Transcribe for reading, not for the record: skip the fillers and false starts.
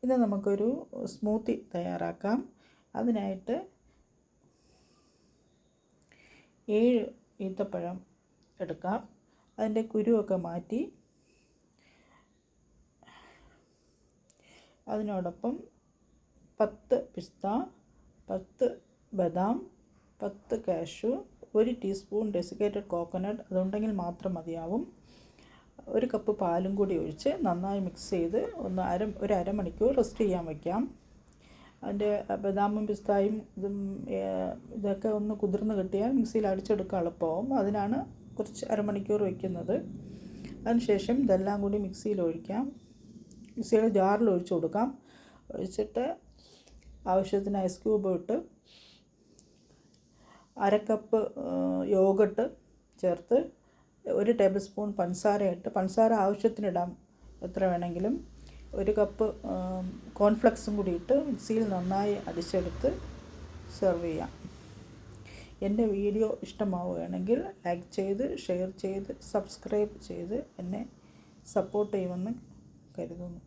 ഇന്ന് നമുക്കൊരു സ്മൂത്തി തയ്യാറാക്കാം. അതിനായിട്ട് 7 ഈത്തപ്പഴം എടുക്കാം. അതിൻ്റെ കുരുവൊക്കെ മാറ്റി അതിനോടൊപ്പം 10 പിസ്ത, 10 ബദാം, 10 കാഷ്യൂ, 1 ടീസ്പൂൺ ഡെസിക്കേറ്റഡ് കോക്കനട്ട്, അതുണ്ടെങ്കിൽ മാത്രം മതിയാവും. 1 കപ്പ് പാലും കൂടി ഒഴിച്ച് നന്നായി മിക്സ് ചെയ്ത് ഒരു അരമണിക്കൂർ റെസ്റ്റ് ചെയ്യാൻ വയ്ക്കാം. അതിൻ്റെ ബദാമും പിസ്തായും ഇതൊക്കെ ഒന്ന് കുതിർന്ന് കിട്ടിയാൽ മിക്സിയിൽ അടിച്ചെടുക്കാൻ എളുപ്പമാവും. അതിനാണ് കുറച്ച് അരമണിക്കൂർ വയ്ക്കുന്നത്. അതിനുശേഷം ഇതെല്ലാം കൂടി മിക്സിയിൽ ഒഴിക്കാം. മിക്സിയുടെ ജാറിൽ ഒഴിച്ച് കൊടുക്കാം. ഒഴിച്ചിട്ട് ആവശ്യത്തിന് ഐസ് ക്യൂബ് ഇട്ട് 1/2 കപ്പ് യോഗട്ട് ചേർത്ത് 1 ടേബിൾ സ്പൂൺ പഞ്ചസാര ഇട്ട്, പഞ്ചസാര ആവശ്യത്തിനിടാം എത്ര വേണമെങ്കിലും, 1 കപ്പ് കോൺഫ്ലെക്സും കൂടി ഇട്ട് മിക്സിയിൽ നന്നായി അടിച്ചെടുത്ത് സെർവ് ചെയ്യാം. എൻ്റെ വീഡിയോ ഇഷ്ടമാവുകയാണെങ്കിൽ ലൈക്ക് ചെയ്ത്, ഷെയർ ചെയ്ത്, സബ്സ്ക്രൈബ് ചെയ്ത് എന്നെ സപ്പോർട്ട് ചെയ്യുമെന്ന് കരുതുന്നു.